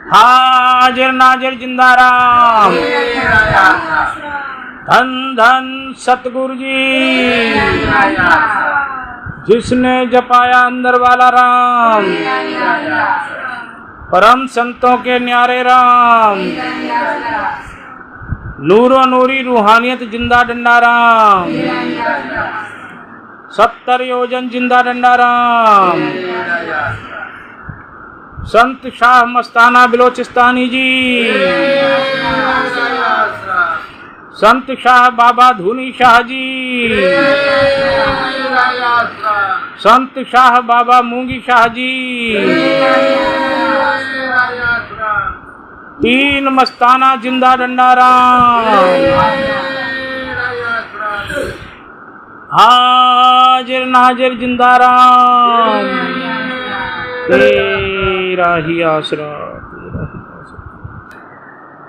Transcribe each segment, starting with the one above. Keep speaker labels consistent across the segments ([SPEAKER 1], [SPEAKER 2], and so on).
[SPEAKER 1] हाजिर नाजिर जिंदा राम। धन धन सतगुरु जी, जिसने जपाया अंदर वाला राम, परम संतों के न्यारे राम, नूरो नूरी रूहानियत जिंदा डंडा राम, 70 योजन जिंदा डंडा राम। संत शाह मस्ताना बिलोचिस्तानी जी, संत शाह बाबा धूनी शाह जी, संत शाह बाबा मूंगी शाह जी, 3 मस्ताना जिंदा डंडा राम। हाजिर नाजिर जिंदा राम, तेरा ही आसरा।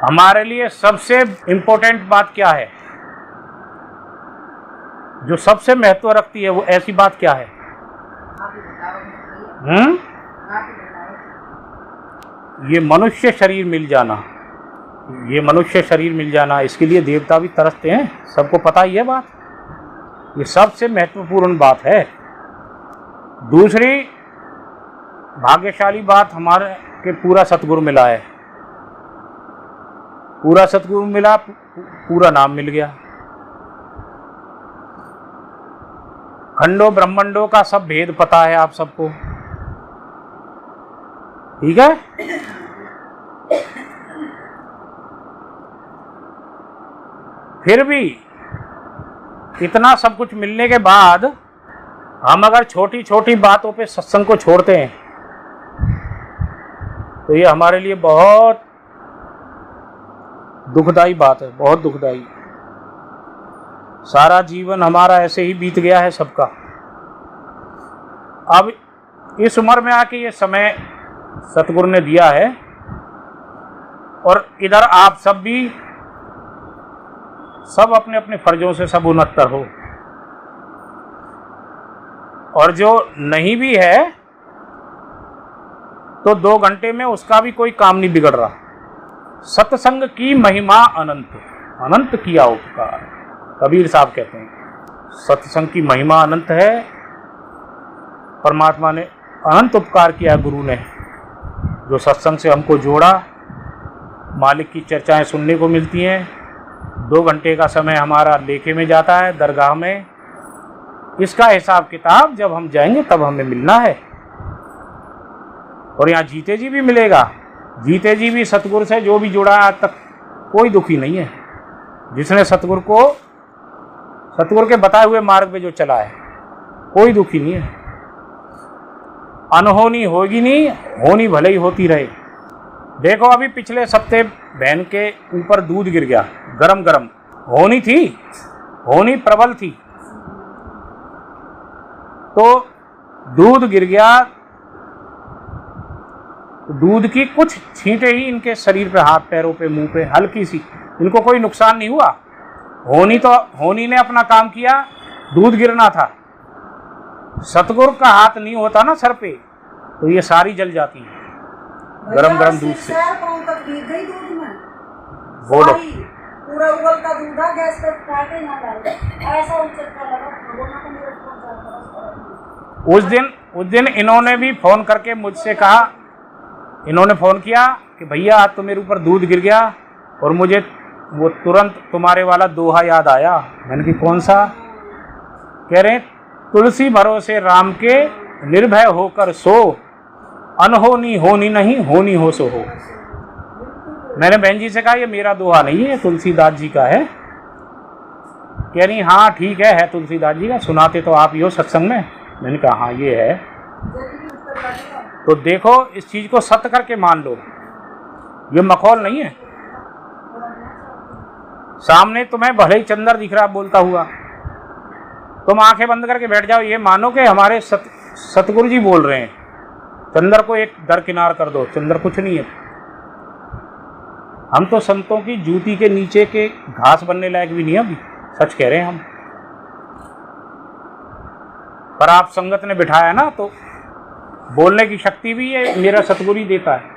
[SPEAKER 1] हमारे लिए सबसे इम्पोर्टेंट बात क्या है, जो सबसे महत्व रखती है, वो ऐसी बात क्या है? ये मनुष्य शरीर मिल जाना, ये मनुष्य शरीर मिल जाना, इसके लिए देवता भी तरसते हैं, सबको पता ही है बात। ये सबसे महत्वपूर्ण बात है। दूसरी भाग्यशाली बात हमारे के पूरा सतगुरु मिला है, पूरा सतगुरु मिला, पूरा नाम मिल गया। खंडों ब्रह्मंडों का सब भेद पता है आप सबको, ठीक है। फिर भी इतना सब कुछ मिलने के बाद हम अगर छोटी छोटी बातों पे सत्संग को छोड़ते हैं तो ये हमारे लिए बहुत दुखदाई बात है, बहुत दुखदाई। सारा जीवन हमारा ऐसे ही बीत गया है सबका। अब इस उम्र में आके ये समय सतगुरु ने दिया है, और इधर आप सब भी सब अपने अपने फर्जों से सब उन्नतर हो, और जो नहीं भी है तो 2 घंटे में उसका भी कोई काम नहीं बिगड़ रहा। सत्संग की महिमा अनंत, अनंत किया उपकार, कबीर साहब कहते हैं सत्संग की महिमा अनंत है। परमात्मा ने अनंत उपकार किया, गुरु ने जो सत्संग से हमको जोड़ा। मालिक की चर्चाएं सुनने को मिलती हैं, 2 घंटे का समय हमारा लेखे में जाता है दरगाह में। इसका हिसाब किताब जब हम जाएंगे तब हमें मिलना है, और यहाँ जीते जी भी मिलेगा। जीते जी भी सतगुरु से जो भी जुड़ा आज तक कोई दुखी नहीं है। जिसने सतगुरु के बताए हुए मार्ग पे जो चला है, कोई दुखी नहीं है। अनहोनी होगी नहीं, होनी भले ही होती रहे। देखो अभी पिछले सप्ते बहन के ऊपर दूध गिर गया, गरम गरम होनी थी, होनी प्रबल थी, तो दूध गिर गया। दूध की कुछ छींटे ही इनके शरीर पे, हाथ पैरों पे, मुंह पे, हल्की सी, इनको कोई नुकसान नहीं हुआ। होनी ने अपना काम किया, दूध गिरना था। सतगुरु का हाथ नहीं होता ना सर पे, तो ये सारी जल जाती है गरम गरम दूध से। बोलो
[SPEAKER 2] पूरा उबल का दूध आ, गैस पे काटे ना डाले, ऐसा उचक्का लगा, कोरोना को मेरे
[SPEAKER 1] उस दिन इन्होंने भी फोन करके मुझसे कहा, इन्होंने फ़ोन किया कि भैया आज तो मेरे ऊपर दूध गिर गया, और मुझे वो तुरंत तुम्हारे वाला दोहा याद आया। मैंने कि कौन सा? कह रहे तुलसी भरोसे राम के, निर्भय होकर सो, अनहोनी होनी नहीं, होनी हो सो हो। मैंने बहन जी से कहा ये मेरा दोहा नहीं है, तुलसीदास जी का है। कह रही हाँ ठीक है तुलसीदास जी का, सुनाते तो आप ही हो सत्संग में। मैंने कहा हाँ ये है। तो देखो इस चीज को सत्य करके मान लो, ये मखौल नहीं है। सामने तुम्हें भले ही चंदर दिख रहा बोलता हुआ, तुम आंखें बंद करके बैठ जाओ, ये मानो कि हमारे सतगुरु जी बोल रहे हैं। चंदर को एक दरकिनार कर दो, चंदर कुछ नहीं है। हम तो संतों की जूती के नीचे के घास बनने लायक भी नहीं है अभी, सच कह रहे हैं हम। पर आप संगत ने बिठाया ना, तो बोलने की शक्ति भी ये मेरा सतगुरु ही देता है।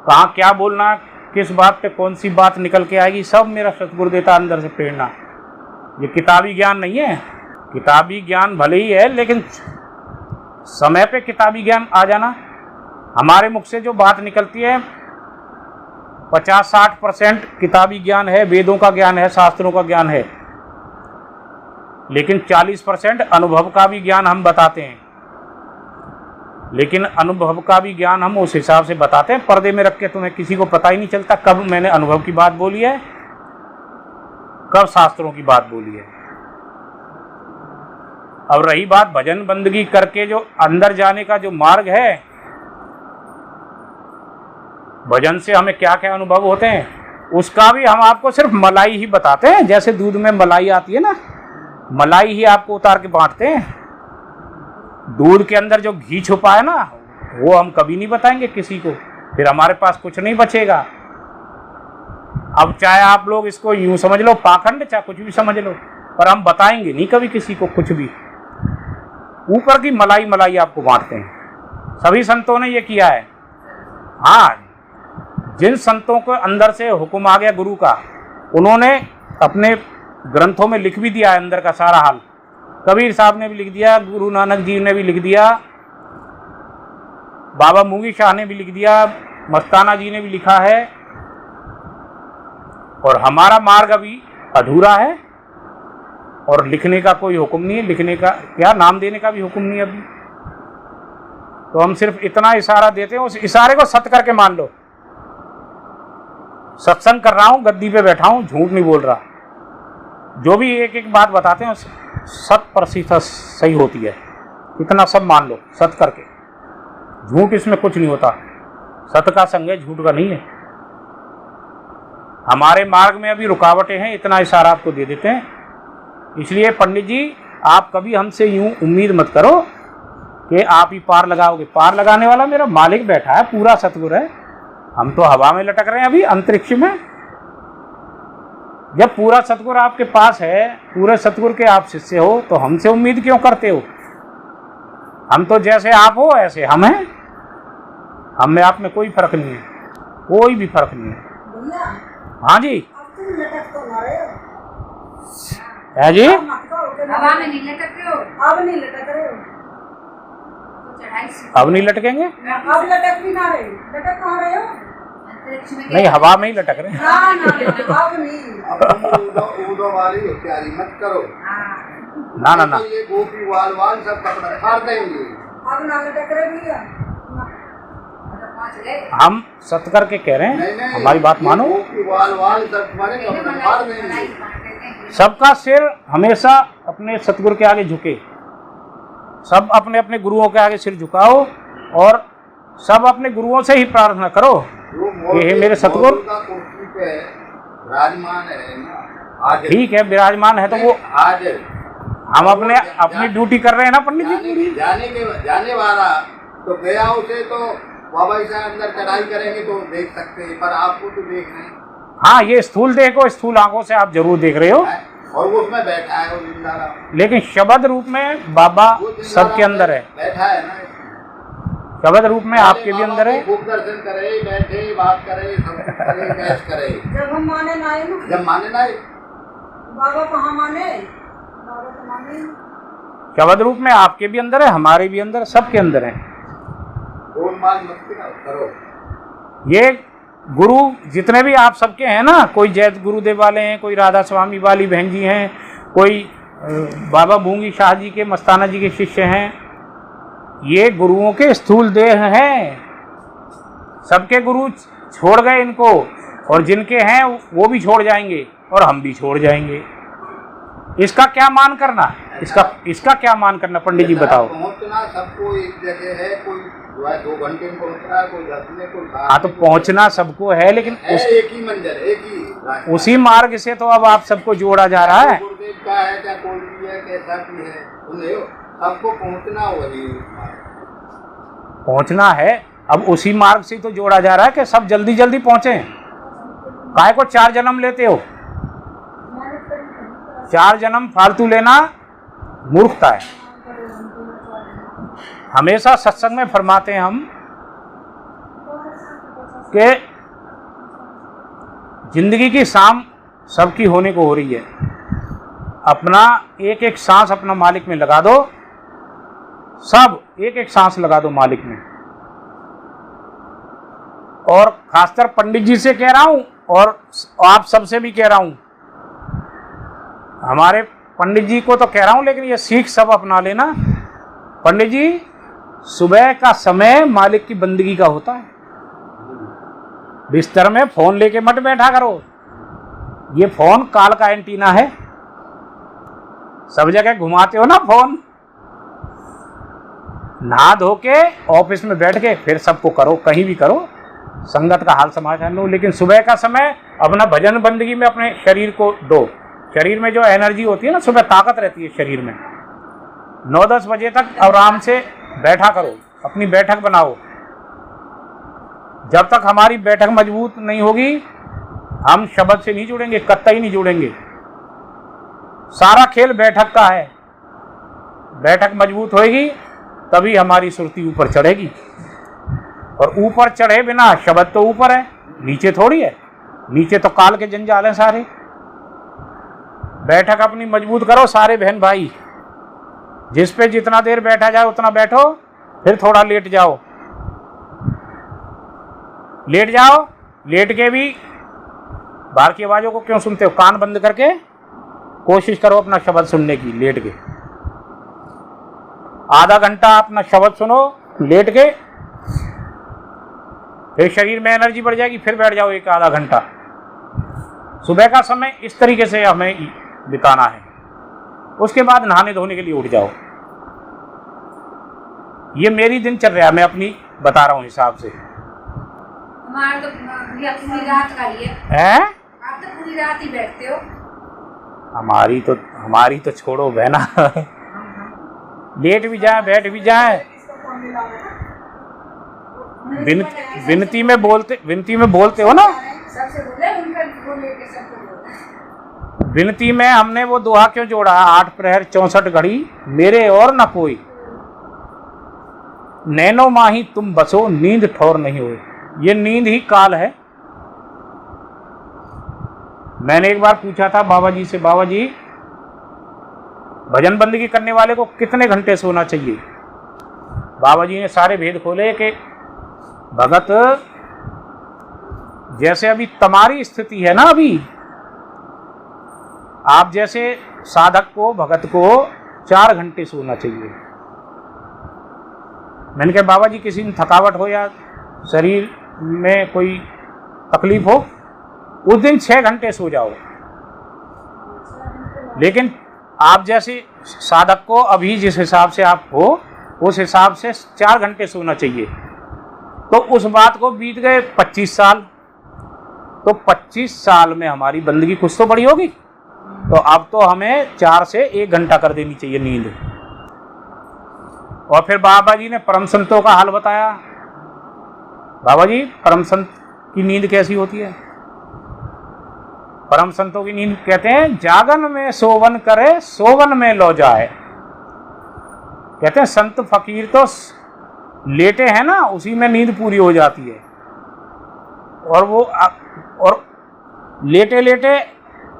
[SPEAKER 1] कहाँ क्या बोलना, किस बात पे कौन सी बात निकल के आएगी, सब मेरा सतगुरु देता अंदर से प्रेरणा। ये किताबी ज्ञान नहीं है। किताबी ज्ञान भले ही है, लेकिन समय पे किताबी ज्ञान आ जाना। हमारे मुख से जो बात निकलती है 50-60% किताबी ज्ञान है, वेदों का ज्ञान है, शास्त्रों का ज्ञान है, लेकिन 40% अनुभव का भी ज्ञान हम बताते हैं। लेकिन अनुभव का भी ज्ञान हम उस हिसाब से बताते हैं, पर्दे में रख के तुम्हें किसी को पता ही नहीं चलता कब मैंने अनुभव की बात बोली है, कब शास्त्रों की बात बोली है। अब रही बात भजन बंदगी करके जो अंदर जाने का जो मार्ग है, भजन से हमें क्या क्या अनुभव होते हैं, उसका भी हम आपको सिर्फ मलाई ही बताते हैं। जैसे दूध में मलाई आती है ना, मलाई ही आपको उतार के बांटते हैं। दूध के अंदर जो घी छुपा है ना, वो हम कभी नहीं बताएंगे किसी को, फिर हमारे पास कुछ नहीं बचेगा। अब चाहे आप लोग इसको यूं समझ लो, पाखंड, चाहे कुछ भी समझ लो, पर हम बताएंगे नहीं कभी किसी को कुछ भी। ऊपर की मलाई मलाई आपको बांटते हैं। सभी संतों ने ये किया है। हाँ, जिन संतों को अंदर से हुक्म आ गया गुरु का, उन्होंने अपने ग्रंथों में लिख भी दिया है अंदर का सारा हाल। कबीर साहब ने भी लिख दिया, गुरु नानक जी ने भी लिख दिया, बाबा मूंगी शाह ने भी लिख दिया, मस्ताना जी ने भी लिखा है। और हमारा मार्ग अभी अधूरा है और लिखने का कोई हुक्म नहीं है, लिखने का क्या, नाम देने का भी हुक्म नहीं है अभी। तो हम सिर्फ इतना इशारा देते हैं, उस इशारे को सत्य करके मान लो। सत्संग कर रहा हूं, गद्दी पे बैठा हूं, झूठ नहीं बोल रहा। जो भी एक एक बात बताते हैं 100% सही होती है, इतना सब मान लो सत्य करके। झूठ इसमें कुछ नहीं होता, सत्य का संग है, झूठ का नहीं है। हमारे मार्ग में अभी रुकावटें हैं, इतना इशारा आपको दे देते हैं। इसलिए पंडित जी, आप कभी हमसे यूं उम्मीद मत करो कि आप ही पार लगाओगे। पार लगाने वाला मेरा मालिक बैठा है, पूरा सतगुरु है। हम तो हवा में लटक रहे हैं अभी, अंतरिक्ष में। जब पूरा सतगुरु आपके पास है, पूरे सतगुरु के आप शिष्य हो, तो हमसे उम्मीद क्यों करते हो? हम तो जैसे आप हो ऐसे हम हैं। हम में आप में कोई फर्क नहीं है, कोई भी फर्क नहीं है। हाँ जी,
[SPEAKER 2] अब तुम लटक तो ना रहे हो।
[SPEAKER 1] है जी,
[SPEAKER 3] हवा में नहीं लटक रहे हो,
[SPEAKER 2] अब नहीं लटक रहे हो,
[SPEAKER 3] तो चढ़ाई से
[SPEAKER 1] अब नहीं लटकेंगे।
[SPEAKER 2] अब लटक भी ना रहे, लटक कहाँ रहे हो?
[SPEAKER 3] अंतरिक्ष में
[SPEAKER 1] नहीं, हवा में ही लटक रहे हैं।
[SPEAKER 2] ना ना, अब नहीं।
[SPEAKER 4] उदो वाली होशियारी मत करो।
[SPEAKER 1] ना ना ना,
[SPEAKER 4] तो ये गोपी वाल वाल सब कपड़ा फाड़ देंगे।
[SPEAKER 2] अब ना लटक रहे भैया।
[SPEAKER 3] पहुंच गए।
[SPEAKER 1] हम सत्य करके कह रहे
[SPEAKER 4] नहीं
[SPEAKER 1] हैं,
[SPEAKER 4] नहीं,
[SPEAKER 1] हमारी बात मानो।
[SPEAKER 4] ये गोपी वाल वाल सब तुम्हारे कपड़ा फाड़ देंगे।
[SPEAKER 1] सबका सिर हमेशा अपने सतगुरु के आगे झुके। सब अपने अपने गुरुओं के आगे सिर झुकाओ और सब अपने गुरुओं से ही प्रार्थना करो कि हे मेरे सतगुरु।
[SPEAKER 4] विराजमान है ना आज,
[SPEAKER 1] ठीक है, विराजमान है तो वो
[SPEAKER 4] आज
[SPEAKER 1] हम अपनी ड्यूटी कर रहे हैं ना पंडित जी।
[SPEAKER 4] जाने वाला तो गया उसे तो बाबा से अंदर चढ़ाई करेंगे तो देख सकते हैं, पर आपको तो देख रहे हैं।
[SPEAKER 1] हाँ, ये स्थूल देखो, स्थूल आंखों से आप जरूर देख रहे हो,
[SPEAKER 4] और वो उसमें बैठा है, वो जिंदा रहा।
[SPEAKER 1] लेकिन शब्द रूप में बाबा सबके अंदर है।
[SPEAKER 4] बैठा है ना,
[SPEAKER 1] शब्द रूप में आपके भी अंदर है।
[SPEAKER 4] खूब दर्शन करे, बैठे, बात करे, सब करे, बहस करे।
[SPEAKER 2] जब हम माने ना आए ना,
[SPEAKER 4] जब माने ना,
[SPEAKER 2] बाबा कहाँ माने? बाबा तो माने ही।
[SPEAKER 1] शब्द रूप में आपके भी अंदर है, हमारे भी अंदर, सबके अंदर है।
[SPEAKER 4] गोलमाल मत करो।
[SPEAKER 1] ये गुरु जितने भी आप सबके हैं ना, कोई जय गुरुदेव वाले हैं, कोई राधा स्वामी वाली बहन जी हैं, कोई बाबा मूंगी शाह जी के, मस्ताना जी के शिष्य हैं, ये गुरुओं के स्थूल देह हैं। सबके गुरु छोड़ गए इनको, और जिनके हैं वो भी छोड़ जाएंगे और हम भी छोड़ जाएंगे। इसका क्या मान करना, इसका क्या मान करना पंडित जी बताओ।
[SPEAKER 4] पहुंचना सबको एक जगह है, कोई 2 घंटे में पहुंच रहा है, कोई 10 में, कोई 7
[SPEAKER 1] हाँ, तो पहुंचना सबको है, लेकिन
[SPEAKER 4] एक ही मंदिर, एक ही रास्ता।
[SPEAKER 1] उसी मार्ग से तो अब आप सबको जोड़ा जा रहा है।
[SPEAKER 4] गुरुदेव का है, चाहे कोई भी है, कैसा भी है, सुने हो, सबको पहुंचना वही
[SPEAKER 1] पहुंचना है। अब उसी मार्ग से तो जोड़ा जा रहा है कि सब जल्दी जल्दी पहुंचे। काहे को 4 जन्म लेते हो? 4 जन्म फालतू लेना मूर्खता है। हमेशा सत्संग में फरमाते हैं हम कि जिंदगी की शाम सबकी होने को हो रही है। अपना एक एक सांस अपना मालिक में लगा दो, सब एक एक सांस लगा दो मालिक में। और खासकर पंडित जी से कह रहा हूं और आप सबसे भी कह रहा हूं, हमारे पंडित जी को तो कह रहा हूं लेकिन ये सीख सब अपना लेना। पंडित जी, सुबह का समय मालिक की बंदगी का होता है। बिस्तर में फोन लेके मत बैठा करो, ये फोन काल का एंटीना है, सब जगह घुमाते हो ना फोन। नहा धो के ऑफिस में बैठ के फिर सबको करो, कहीं भी करो, संगत का हाल समाचार लो, लेकिन सुबह का समय अपना भजन बंदगी में अपने शरीर को दो। शरीर में जो एनर्जी होती है ना, सुबह ताकत रहती है शरीर में। 9-10 बजे तक आराम से बैठा करो, अपनी बैठक बनाओ। जब तक हमारी बैठक मजबूत नहीं होगी हम शब्द से नहीं जुड़ेंगे, कतई नहीं जुड़ेंगे। सारा खेल बैठक का है। बैठक मजबूत होएगी तभी हमारी सुरती ऊपर चढ़ेगी, और ऊपर चढ़े बिना शब्द तो ऊपर है, नीचे थोड़ी है। नीचे तो काल के जंजाल हैं सारे। बैठक अपनी मजबूत करो सारे बहन भाई। जिस पे जितना देर बैठा जाए उतना बैठो, फिर थोड़ा लेट जाओ। लेट जाओ, लेट के भी बाहर की आवाज़ों को क्यों सुनते हो? कान बंद करके कोशिश करो अपना शब्द सुनने की, लेट के। आधा घंटा अपना शब्द सुनो लेट के, फिर शरीर में एनर्जी बढ़ जाएगी, फिर बैठ जाओ एक आधा घंटा। सुबह का समय इस तरीके से हमें बिताना है। उसके बाद नहाने धोने के लिए उठ जाओ। ये मेरी दिनचर्या मैं अपनी बता रहा हूँ हिसाब से।
[SPEAKER 3] हमारा तो भैया पूरी रात का ही है। आप तो पूरी रात ही बैठते हो।
[SPEAKER 1] हमारी तो छोड़ो बहना। लेट भी जाए बैठ भी जाए, विनती में बोलते हो ना।
[SPEAKER 3] सबसे बोले उनका वो लेके सबको बोला।
[SPEAKER 1] विनती में हमने वो दोहा क्यों जोड़ा? 8 प्रहर 64 घड़ी मेरे और न कोई, नैनो माही तुम बसो नींद ठौर नहीं होए। ये नींद ही काल है। मैंने एक बार पूछा था बाबा जी से, बाबा जी भजन बंदगी करने वाले को कितने घंटे सोना चाहिए? बाबा जी ने सारे भेद खोले कि भगत जैसे अभी तुम्हारी स्थिति है ना, अभी आप जैसे साधक को भगत को 4 घंटे सोना चाहिए। मैंने कहा बाबा जी किसी दिन थकावट हो या शरीर में कोई तकलीफ हो, उस दिन 6 घंटे सो जाओ। लेकिन आप जैसे साधक को अभी जिस हिसाब से आप हो उस हिसाब से 4 घंटे सोना चाहिए। तो उस बात को बीत गए 25 साल। तो 25 साल में हमारी बंदगी कुछ तो बड़ी होगी। तो अब तो हमें 4 से 1 घंटा कर देनी चाहिए नींद। और फिर बाबा जी ने परम संतों का हाल बताया। बाबा जी परम संत की नींद कैसी होती है? परम संतों की नींद कहते हैं जागन में सोवन करे सोवन में लौ जाए। कहते हैं संत फकीर तो लेटे हैं ना, उसी में नींद पूरी हो जाती है। और लेटे लेटे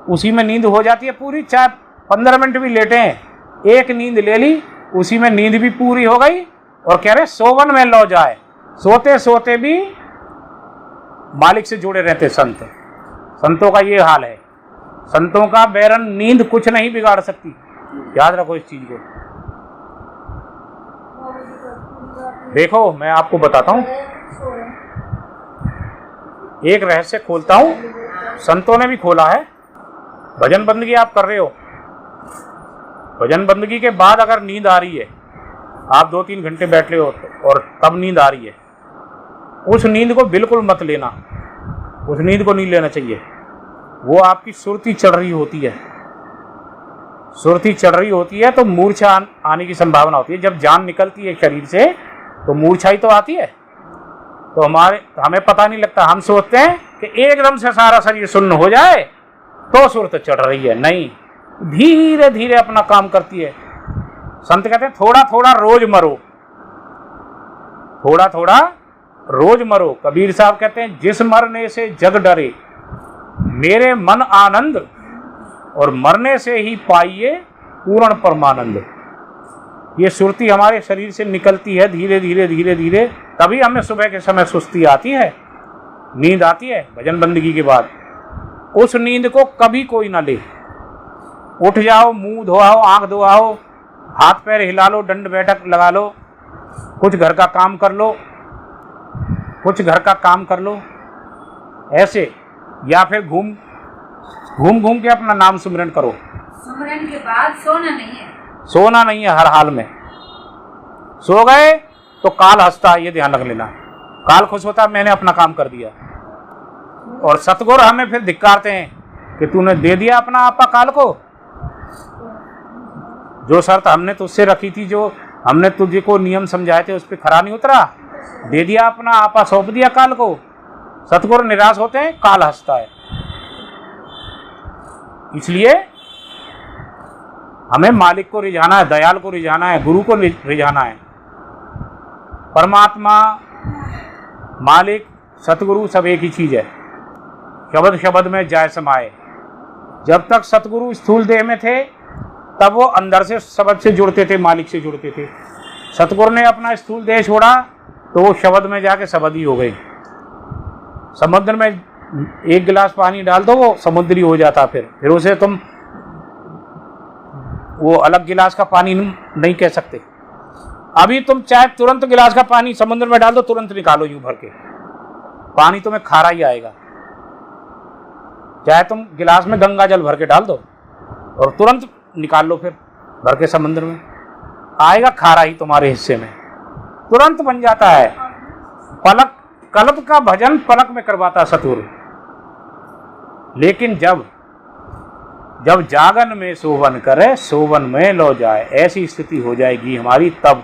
[SPEAKER 1] उसी में नींद हो जाती है पूरी। चाहे 15 मिनट भी लेटे हैं, एक नींद ले ली, उसी में नींद भी पूरी हो गई। और कह रहे सोवन में लौ जाए, सोते सोते भी मालिक से जुड़े रहते संत। संतों का ये हाल है। संतों का बैरन नींद कुछ नहीं बिगाड़ सकती, याद रखो इस चीज को। देखो मैं आपको बताता हूँ, एक रहस्य खोलता हूँ, संतों ने भी खोला है। भजन बंदगी आप कर रहे हो, भजन बंदगी के बाद अगर नींद आ रही है, आप 2-3 घंटे बैठ रहे हो और तब नींद आ रही है, उस नींद को बिल्कुल मत लेना। उस नींद को नहीं लेना चाहिए। वो आपकी सुरती चढ़ रही होती है। सुरती चढ़ रही होती है तो मूर्छा आने की संभावना होती है। जब जान निकलती है शरीर से तो मूर्छा ही तो आती है। तो हमें पता नहीं लगता। हम सोचते हैं कि एकदम से सारा शरीर सुन्न हो जाए तो सुरत चढ़ रही है। नहीं, धीरे धीरे अपना काम करती है। संत कहते हैं थोड़ा थोड़ा रोज मरो, थोड़ा थोड़ा रोज मरो। कबीर साहब कहते हैं जिस मरने से जग डरे, मेरे मन आनंद, और मरने से ही पाइए पूर्ण परमानंद। ये सुरती हमारे शरीर से निकलती है धीरे धीरे धीरे धीरे, तभी हमें सुबह के समय सुस्ती आती है, नींद आती है भजन बंदगी के बाद। उस नींद को कभी कोई ना ले। उठ जाओ, मुंह धोआओ, आंख धोआओ, हाथ पैर हिला लो, दंड बैठक लगा लो, कुछ घर का काम कर लो, कुछ घर का काम कर लो ऐसे, या फिर घूम घूम के अपना नाम सुमिरन करो।
[SPEAKER 3] सुमरन के बाद सोना नहीं है।
[SPEAKER 1] सोना नहीं है हर हाल में। सो गए तो काल हंसता है, ये ध्यान रख लेना। काल खुश होता है मैंने अपना काम कर दिया, और सतगुरु हमें फिर धिक्कारते हैं कि तूने दे दिया अपना आपा काल को। जो शर्त हमने तुझसे रखी थी, जो हमने तुझे को नियम समझाए थे, उस पर खरा नहीं उतरा, दे दिया अपना आपा, सौंप दिया काल को। सतगुरु निराश होते हैं, काल हंसता है। इसलिए हमें मालिक को रिझाना है, दयाल को रिझाना है, गुरु को रिझाना है। परमात्मा, मालिक, सतगुरु सब एक ही चीज है। शब्द शब्द में जाय समाए। जब तक सतगुरु स्थूल देह में थे तब वो अंदर से शब्द से जुड़ते थे, मालिक से जुड़ते थे। सतगुरु ने अपना स्थूल देह छोड़ा तो वो शब्द में जाके शब्द ही हो गए। समुद्र में एक गिलास पानी डाल दो, वो समुद्री हो जाता। फिर उसे तुम वो अलग गिलास का पानी नहीं कह सकते। अभी तुम चाहे तुरंत गिलास का पानी समुद्र में डाल दो, तुरंत निकालो यूं भर के, पानी तुम्हें खारा ही आएगा। चाहे तुम गिलास में गंगा जल भर के डाल दो और तुरंत निकाल लो, फिर भर के समुद्र में आएगा खारा ही तुम्हारे हिस्से में, तुरंत बन जाता है। पलक कल्प का भजन पलक में करवाता सतगुरु। लेकिन जब जागन में शोभन करे, शोभन में लो जाए, ऐसी स्थिति हो जाएगी हमारी तब।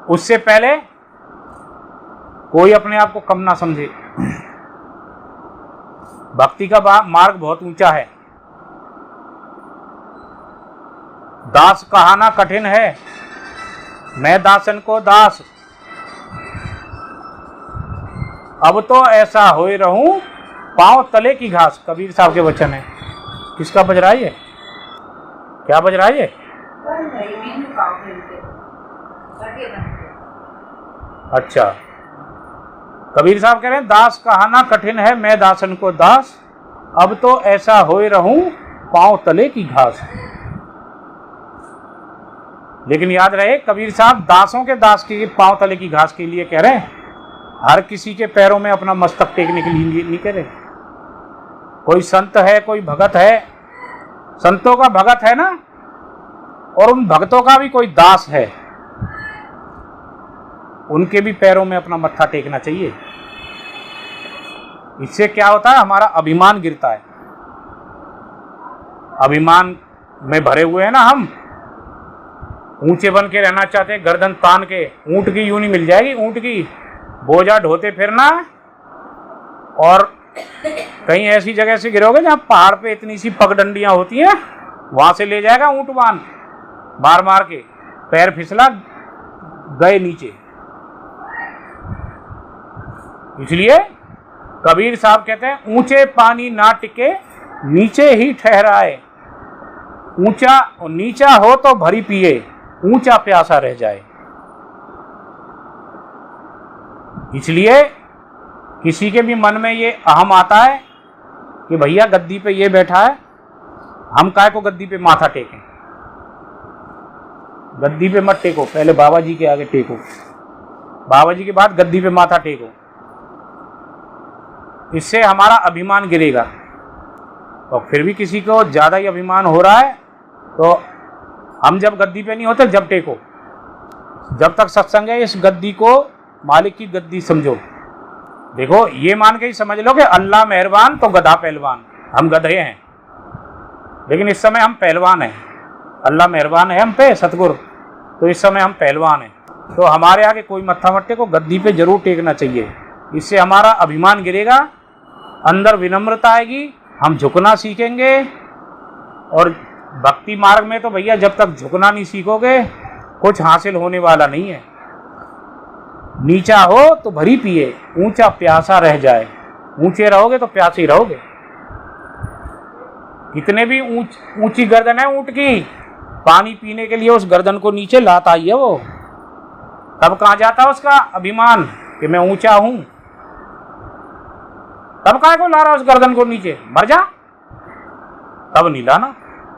[SPEAKER 1] उससे पहले कोई अपने आप को कम ना समझे। भक्ति का मार्ग बहुत ऊंचा है। दास कहाना कठिन है, मैं दासन को दास, अब तो ऐसा होए रहूं पांव तले की घास। कबीर साहब के वचन है। किसका बज रहा है ये? क्या बज रहा है ये? अच्छा, कबीर साहब कह रहे हैं दास कहाना कठिन है, मैं दासन को दास, अब तो ऐसा होए रहूं पांव तले की घास। लेकिन याद रहे कबीर साहब दासों के दास के पांव तले की घास के लिए कह रहे हैं, हर किसी के पैरों में अपना मस्तक टेकने के लिए नहीं कह रहे। कोई संत है, कोई भगत है, संतों का भगत है ना, और उन भक्तों का भी कोई दास है, उनके भी पैरों में अपना मत्था टेकना चाहिए। इससे क्या होता है, हमारा अभिमान गिरता है। अभिमान में भरे हुए हैं ना हम, ऊंचे बन के रहना चाहते हैं, गर्दन तान के। ऊंट की यूं नहीं मिल जाएगी, ऊंट की बोझा ढोते फिरना, और कहीं ऐसी जगह से गिरोगे जहां पहाड़ पे इतनी सी पगडंडियां होती हैं, वहां से ले जाएगा ऊंट बांध, मार मार के, पैर फिसला, गए नीचे। इसलिए कबीर साहब कहते हैं ऊंचे पानी ना टिके, नीचे ही ठहराए, ऊंचा नीचा हो तो भरी पिए, ऊंचा प्यासा रह जाए। इसलिए किसी के भी मन में ये अहम आता है कि भैया गद्दी पे ये बैठा है, हम काय को गद्दी पे माथा टेकें। गद्दी पे मत टेको, पहले बाबा जी के आगे टेको, बाबा जी के बाद गद्दी पे माथा टेको। इससे हमारा अभिमान गिरेगा। और फिर भी किसी को ज़्यादा ही अभिमान हो रहा है तो हम जब गद्दी पे नहीं होते, जब टेको। जब तक सत्संग है, इस गद्दी को मालिक की गद्दी समझो। देखो, ये मान के ही समझ लो कि अल्लाह मेहरबान तो गधा पहलवान। हम गधे हैं, लेकिन इस समय हम पहलवान हैं। अल्लाह मेहरबान है हम पे, सतगुरु, तो इस समय हम पहलवान हैं। तो हमारे आगे कोई मत्था मट्टे को गद्दी पे जरूर टेकना चाहिए। इससे हमारा अभिमान गिरेगा, अंदर विनम्रता आएगी, हम झुकना सीखेंगे। और भक्ति मार्ग में तो भैया जब तक झुकना नहीं सीखोगे, कुछ हासिल होने वाला नहीं है। नीचा हो तो भरी पिए, ऊंचा प्यासा रह जाए। ऊंचे रहोगे तो प्यासे ही रहोगे। कितने भी ऊंची गर्दन है ऊंट की, पानी पीने के लिए उस गर्दन को नीचे लाता ही है वो। तब कहाँ जाता उसका अभिमान कि मैं ऊंचा हूं, तब काहे को ला रहा उस गर्दन को नीचे? मर जा, तब नहीं लाना।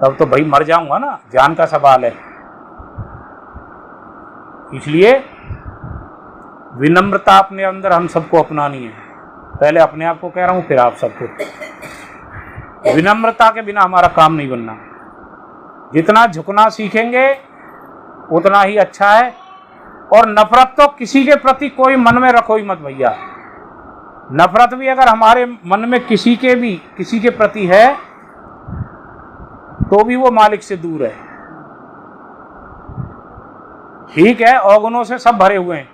[SPEAKER 1] तब तो भाई मर जाऊंगा ना, जान का सवाल है। इसलिए विनम्रता अपने अंदर हम सबको अपनानी है। पहले अपने आप को कह रहा हूं, फिर आप सबको। विनम्रता के बिना हमारा काम नहीं बनना। जितना झुकना सीखेंगे उतना ही अच्छा है। और नफरत तो किसी के प्रति कोई मन में रखो ही मत भैया। नफरत भी अगर हमारे मन में किसी के प्रति है तो भी वो मालिक से दूर है। ठीक है, अवगुणों से सब भरे हुए हैं।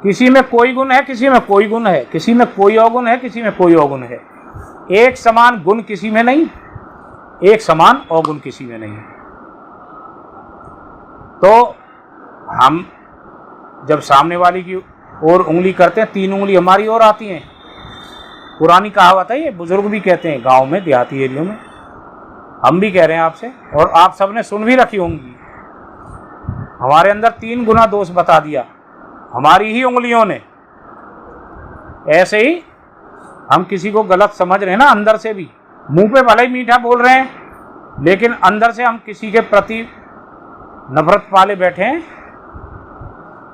[SPEAKER 1] किसी में कोई गुण है, किसी में कोई गुण है, किसी में कोई अवगुण है, किसी में कोई अवगुण है। एक समान गुण किसी में नहीं, एक समान अवगुण किसी में नहीं। तो हम जब सामने वाली की ओर उंगली करते हैं, 3 उंगली हमारी ओर आती हैं। पुरानी कहावत है, ये बुजुर्ग भी कहते हैं गांव में, देहाती एरियो में। हम भी कह रहे हैं आपसे, और आप सबने सुन भी रखी होंगी। हमारे अंदर 3 गुना दोष बता दिया हमारी ही उंगलियों ने। ऐसे ही हम किसी को गलत समझ रहे हैं ना, अंदर से भी। मुंह पे भले ही मीठा बोल रहे हैं, लेकिन अंदर से हम किसी के प्रति नफरत पाले बैठे हैं।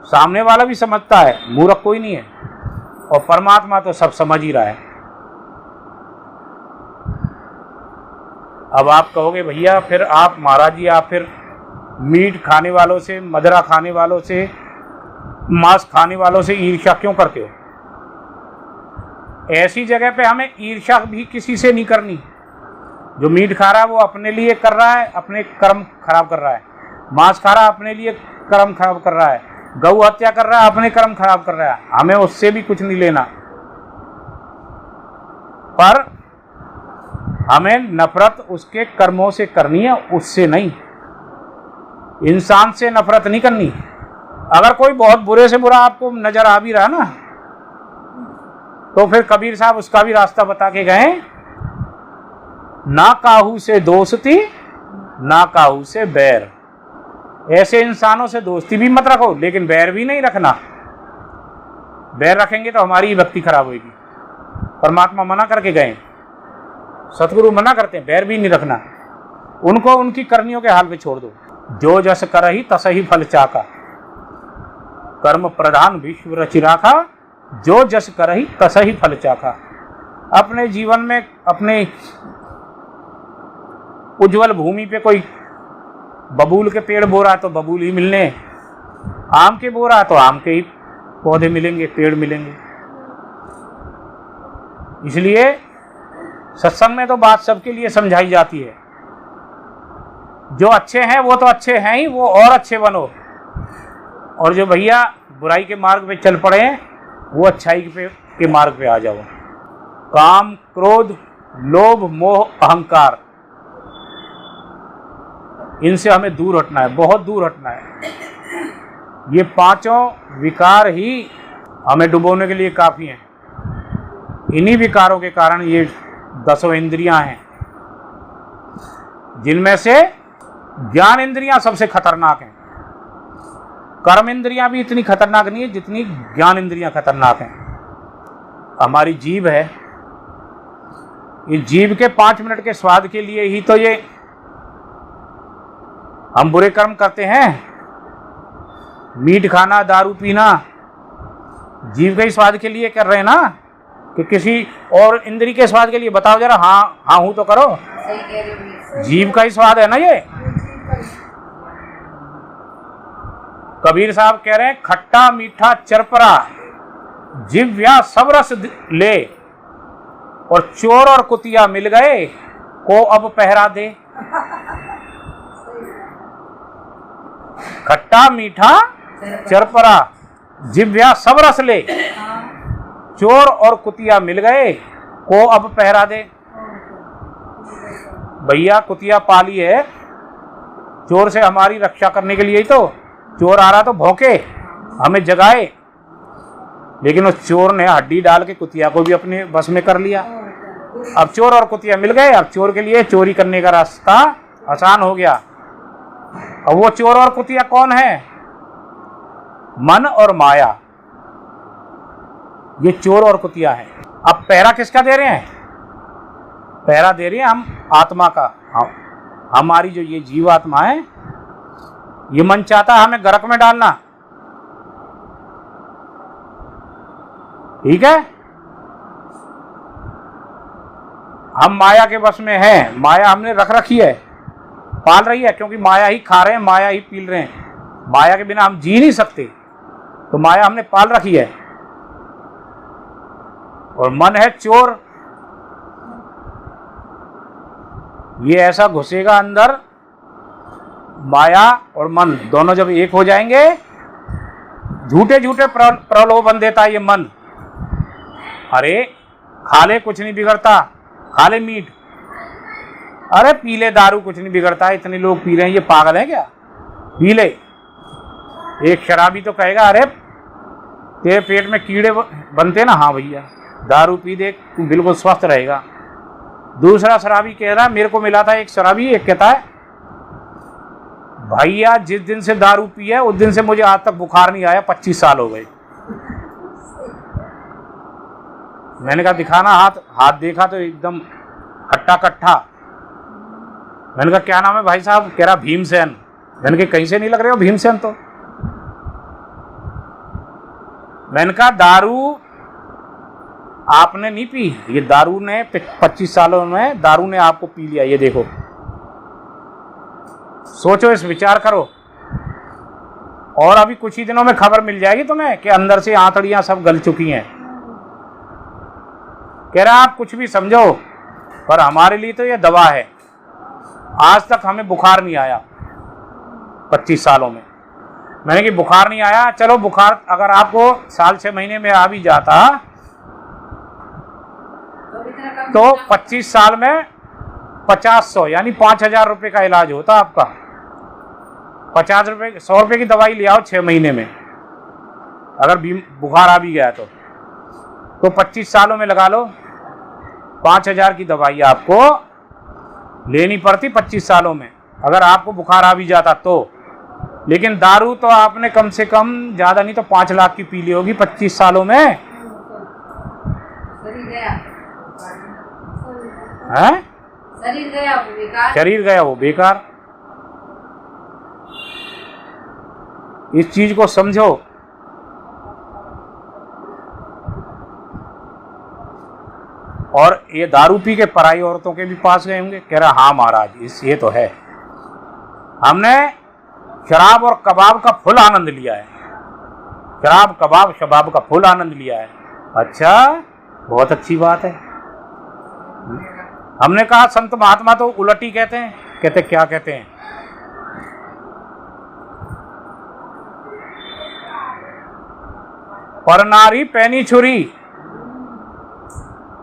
[SPEAKER 1] सामने वाला भी समझता है, मूर्ख कोई नहीं है, और परमात्मा तो सब समझ ही रहा है। अब आप कहोगे भैया फिर आप महाराज जी, आप फिर मीट खाने वालों से, मदरा खाने वालों से, मांस खाने वालों से ईर्ष्या क्यों करते हो? ऐसी जगह पे हमें ईर्ष्या भी किसी से नहीं करनी। जो मीट खा रहा है वो अपने लिए कर रहा है, अपने कर्म खराब कर रहा है। मांस खा रहा है, अपने लिए कर्म खराब कर रहा है। गौ हत्या कर रहा है, अपने कर्म खराब कर रहा है। हमें उससे भी कुछ नहीं लेना। पर हमें नफरत उसके कर्मों से करनी है, उससे नहीं। इंसान से नफरत नहीं करनी। अगर कोई बहुत बुरे से बुरा आपको नजर आ भी रहा ना, तो फिर कबीर साहब उसका भी रास्ता बता के गए, ना काहू से दोस्ती ना काहू से बैर। ऐसे इंसानों से दोस्ती भी मत रखो, लेकिन बैर भी नहीं रखना। बैर रखेंगे तो हमारी भक्ति खराब होगी। परमात्मा मना करके गए, सतगुरु मना करते हैं, बैर भी नहीं रखना। उनको उनकी करनियों के हाल पे छोड़ दो। जो जस करहि तसहि फल चाका, कर्म प्रधान विश्व रचि राखा। जो जस करहि तसहि फल चाका। अपने जीवन में अपने उज्जवल भूमि पे कोई बबूल के पेड़ बो रहा है तो बबूल ही मिलने, आम के बो रहा है तो आम के ही पौधे मिलेंगे, पेड़ मिलेंगे। इसलिए सत्संग में तो बात सबके लिए समझाई जाती है। जो अच्छे हैं वो तो अच्छे हैं ही, वो और अच्छे बनो। और जो भैया बुराई के मार्ग पे चल पड़े हैं, वो अच्छाई के मार्ग पे आ जाओ। काम, क्रोध, लोभ, मोह, अहंकार, इनसे हमें दूर हटना है, बहुत दूर हटना है। ये 5 विकार ही हमें डुबोने के लिए काफ़ी हैं। इन्हीं विकारों के कारण ये 10 इंद्रियां हैं, जिनमें से ज्ञान इंद्रियां सबसे खतरनाक हैं। कर्म इंद्रियां भी इतनी खतरनाक नहीं है जितनी ज्ञान इंद्रियां खतरनाक हैं। हमारी जीभ है, ये जीभ के 5 मिनट के स्वाद के लिए ही तो ये हम बुरे कर्म करते हैं। मीट खाना, दारू पीना, जीभ के स्वाद के लिए कर रहे हैं ना, कि किसी और इंद्री के स्वाद के लिए? बताओ जरा, हाँ हाँ हूं तो करो।
[SPEAKER 3] सही कह रहे हो।
[SPEAKER 1] जीभ का ही स्वाद है ना ये। कबीर साहब कह रहे हैं, खट्टा मीठा चरपरा जिव्या सब रस ले, और चोर और कुतिया मिल गए को अब पहरा दे। खट्टा मीठा चरपरा जिव्या सब रस ले, चोर और कुतिया मिल गए को अब पहरा दे। भैया कुतिया पाली है चोर से हमारी रक्षा करने के लिए ही तो। चोर आ रहा तो भौंके, हमें जगाए, लेकिन उस चोर ने हड्डी डाल के कुतिया को भी अपने बस में कर लिया। अब चोर और कुतिया मिल गए। अब चोर के लिए चोरी करने का रास्ता आसान हो गया। अब वो चोर और कुतिया कौन है? मन और माया, ये चोर और कुतिया है। अब पहरा किसका दे रहे हैं? पहरा दे रहे हैं हम आत्मा का। हमारी जो ये जीवात्मा है, ये मन चाहता है हमें गर्क में डालना, ठीक है। हम माया के बस में हैं, माया हमने रख रखी है, पाल रही है, क्योंकि माया ही खा रहे हैं, माया ही पी रहे हैं। माया के बिना हम जी नहीं सकते, तो माया हमने पाल रखी है। और मन है चोर, ये ऐसा घुसेगा अंदर। माया और मन दोनों जब एक हो जाएंगे, झूठे झूठे प्रलोभन देता है ये मन। अरे खा ले कुछ नहीं बिगड़ता, खा ले मीट, अरे पी ले दारू कुछ नहीं बिगड़ता, इतने लोग पी रहे हैं, ये पागल है क्या, पी ले। एक शराबी तो कहेगा अरे तेरे पेट में कीड़े बनते ना, हाँ भैया दारू पी दे तू बिल्कुल स्वस्थ रहेगा। दूसरा शराबी कह रहा है, मेरे को मिला था एक शराबी, एक कहता है भैया जिस दिन से दारू पी है उस दिन से मुझे आज तक बुखार नहीं आया, 25 साल हो गए। मैंने कहा दिखाना हाथ, हाथ देखा तो एकदम हट्टा कट्ठा। मैंने कहा क्या नाम है भाई साहब? कह रहा भीमसेन। मैंने कहा कहीं से नहीं लग रहे हो भीमसेन तो। मैंने कहा दारू आपने नहीं पी, ये दारू ने 25 सालों में दारू ने आपको पी लिया, ये देखो। सोचो, इस विचार करो। और अभी कुछ ही दिनों में खबर मिल जाएगी तुम्हें कि अंदर से आंतड़ियां सब गल चुकी हैं। कह रहा आप कुछ भी समझो, पर हमारे लिए तो ये दवा है। आज तक हमें बुखार नहीं आया 25 सालों में। मैंने कि बुखार नहीं आया, चलो बुखार अगर आपको साल 6 महीने में आ भी जाता तो 25 साल में 50-100 यानी 5,000 रुपये का इलाज होता आपका। 50 रुपये 100 रुपये की दवाई ले आओ 6 महीने में, अगर बुखार आ भी गया तो 25 सालों में लगा लो 5,000 की दवाई आपको लेनी पड़ती 25 सालों में, अगर आपको बुखार आ भी जाता तो। लेकिन दारू तो आपने कम से कम ज़्यादा नहीं तो 5 लाख की पी ली होगी 25 सालों में, हैं?
[SPEAKER 3] शरीर गया वो बेकार।
[SPEAKER 1] शरीर गया वो बेकार। इस चीज को समझो। और ये दारू पी के पराई औरतों के भी पास गए होंगे, कह रहा हाँ महाराज ये तो है, हमने शराब और कबाब का फुल आनंद लिया है, शराब कबाब शबाब का फुल आनंद लिया है। अच्छा बहुत अच्छी बात है। हमने कहा संत महात्मा तो उलट ही कहते हैं। कहते क्या कहते हैं? पर नारी पैनी छुरी,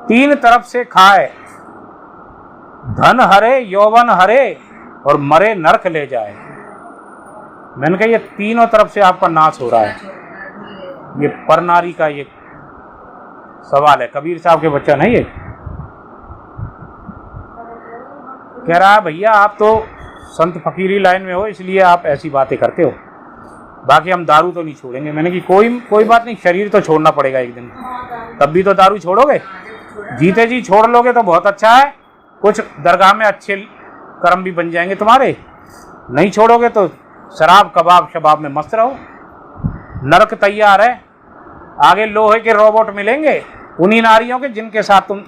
[SPEAKER 1] 3 तरफ से खाए, धन हरे यौवन हरे और मरे नरक ले जाए। मैंने कहा ये तीनों तरफ से आपका नाश हो रहा है। ये पर नारी का ये सवाल है, कबीर साहब के बच्चा नहीं है। कह रहा है भैया आप तो संत फकीरी लाइन में हो इसलिए आप ऐसी बातें करते हो, बाकी हम दारू तो नहीं छोड़ेंगे। मैंने कि कोई बात नहीं, शरीर तो छोड़ना पड़ेगा एक दिन, तब भी तो दारू छोड़ोगे। जीते जी छोड़ लोगे तो बहुत अच्छा है, कुछ दरगाह में अच्छे कर्म भी बन जाएंगे तुम्हारे। नहीं छोड़ोगे तो शराब कबाब शबाब में मस्त रहो। नरक तैयार है, आगे लोहे के रोबोट मिलेंगे उन्हीं नारियों के जिनके साथ तुम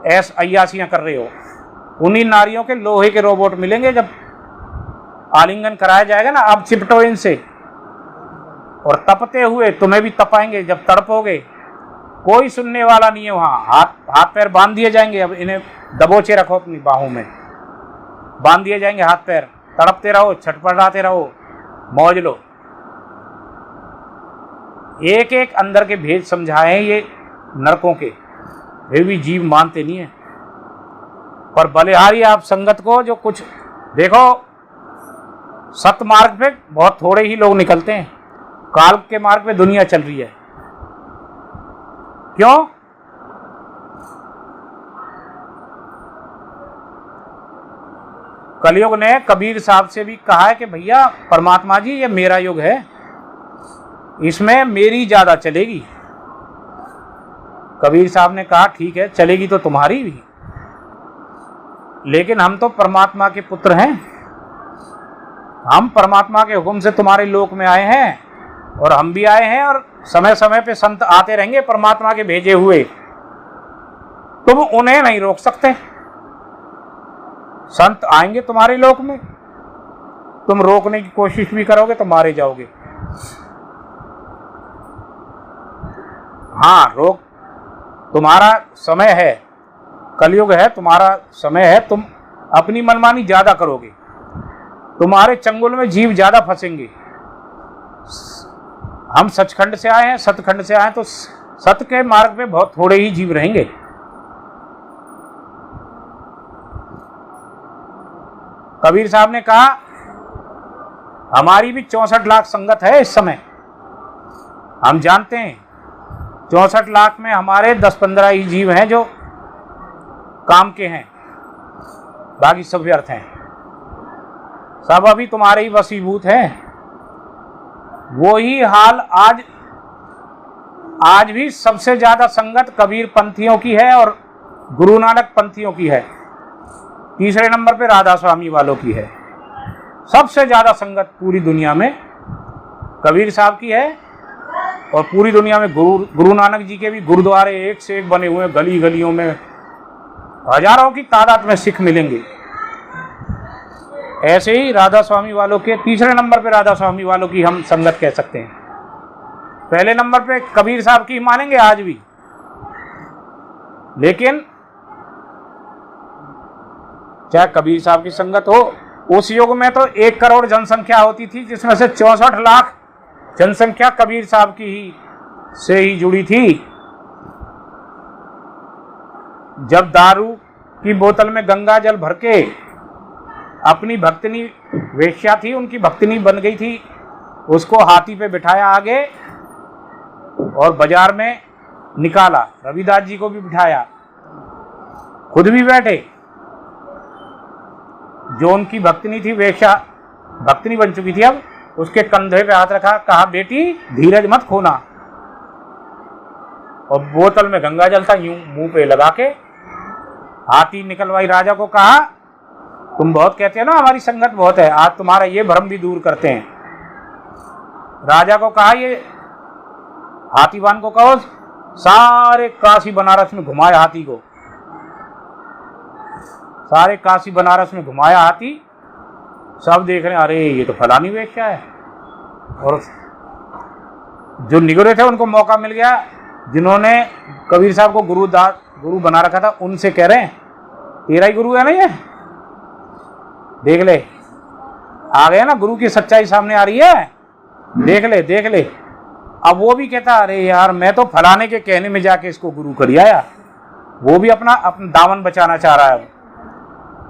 [SPEAKER 1] ऐस अय्यासियां कर रहे हो। उन्हीं नारियों के लोहे के रोबोट मिलेंगे, जब आलिंगन कराया जाएगा ना, अब चिपटो इनसे, और तपते हुए तुम्हें भी तपाएंगे। जब तड़पोगे कोई सुनने वाला नहीं है वहाँ, हाथ पैर बांध दिए जाएंगे। अब इन्हें दबोचे रखो अपनी बाहों में, बांध दिए जाएंगे हाथ पैर, तड़पते रहो, छटपटाते रहो, मौज लो। एक एक अंदर के भेद समझाए ये नरकों के, फिर भी जीव मानते नहीं है। पर बलिहारी आप संगत को, जो कुछ देखो सत मार्ग पे बहुत थोड़े ही लोग निकलते हैं, काल के मार्ग पे दुनिया चल रही है। क्यों? कलयुग ने कबीर साहब से भी कहा है कि भैया परमात्मा जी ये मेरा युग है, इसमें मेरी ज्यादा चलेगी। कबीर साहब ने कहा ठीक है चलेगी तो तुम्हारी भी, लेकिन हम तो परमात्मा के पुत्र हैं, हम परमात्मा के हुक्म से तुम्हारे लोक में आए हैं और हम भी आए हैं और समय समय पे संत आते रहेंगे परमात्मा के भेजे हुए, तुम उन्हें नहीं रोक सकते। संत आएंगे तुम्हारे लोक में, तुम रोकने की कोशिश भी करोगे तो मारे जाओगे। हाँ, रोक तुम्हारा समय है, कलयुग है, तुम्हारा समय है, तुम अपनी मनमानी ज्यादा करोगे, तुम्हारे चंगुल में जीव ज्यादा फंसेंगे। हम सचखंड से आए हैं, सतखंड से आए हैं, तो सत के मार्ग पे बहुत थोड़े ही जीव रहेंगे। कबीर साहब ने कहा हमारी भी 64 लाख संगत है इस समय, हम जानते हैं 64 लाख में हमारे 10-15 ही जीव हैं जो काम के हैं, बाकी सब व्यर्थ हैं, सब अभी तुम्हारे ही वशीभूत हैं। वो ही हाल आज भी सबसे ज्यादा संगत कबीर पंथियों की है और गुरु नानक पंथियों की है। तीसरे नंबर पे राधा स्वामी वालों की है। सबसे ज्यादा संगत पूरी दुनिया में कबीर साहब की है और पूरी दुनिया में गुरु नानक जी के भी गुरुद्वारे एक से एक बने हुए, गली गलियों में हजारों की तादाद में सिख मिलेंगे। ऐसे ही राधा स्वामी वालों के तीसरे नंबर पे राधा स्वामी वालों की हम संगत कह सकते हैं। पहले नंबर पे कबीर साहब की मानेंगे आज भी, लेकिन चाहे कबीर साहब की संगत हो, उस युग में तो 1 करोड़ जनसंख्या होती थी, जिसमें से 64 लाख जनसंख्या कबीर साहब की ही से ही जुड़ी थी। जब दारू की बोतल में गंगा जल भर के अपनी भक्तिनी वेश्या थी, उनकी भक्तिनी बन गई थी, उसको हाथी पे बिठाया आगे और बाजार में निकाला। रविदास जी को भी बिठाया, खुद भी बैठे। जो उनकी भक्तिनी थी, वेश्या भक्तिनी बन चुकी थी, अब उसके कंधे पे हाथ रखा, कहा बेटी धीरज मत खोना, और बोतल में गंगा जल था यूं मुंह पे लगा के हाथी निकलवाई। राजा को कहा तुम बहुत कहते हो ना हमारी संगत बहुत है, आज तुम्हारा ये भ्रम भी दूर करते हैं। राजा को कहा ये हाथीवान को कहो सारे काशी बनारस में घुमाया हाथी को, सारे काशी बनारस में घुमाया हाथी। सब देख रहे हैं अरे ये तो फलानी वेश्या है, और जो निगरे थे उनको मौका मिल गया, जिन्होंने कबीर साहब को गुरु बना रखा था, उनसे कह रहे हैं तेरा ही गुरु है ना ये, देख ले। आ गया ना, गुरु की सच्चाई सामने आ रही है, देख ले देख ले। अब वो भी कहता अरे यार मैं तो फलाने के कहने में जाके इसको गुरु कर आया, वो भी अपना दामन बचाना चाह रहा है।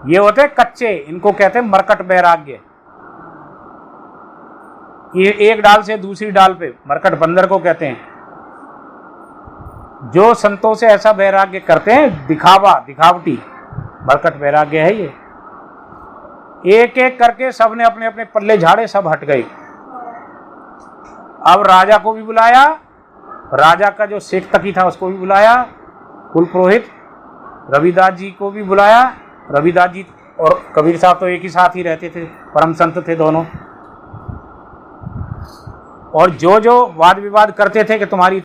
[SPEAKER 1] ये होते हैं कच्चे, इनको कहते हैं मरकट वैराग्य। ये एक डाल से दूसरी डाल पे, मरकट बंदर को कहते हैं। जो संतों से ऐसा वैराग्य करते हैं, दिखावटी मरकट वैराग्य है ये। एक एक करके सबने अपने अपने पल्ले झाड़े, सब हट गए। अब राजा को भी बुलाया, राजा का जो शेख तकी था उसको भी बुलाया, कुल पुरोहित रविदास जी को भी बुलाया। रविदास जी और कबीर साहब तो एक ही साथ ही रहते थे, परम संत थे दोनों। और जो वाद विवाद करते थे कि तुम्हारी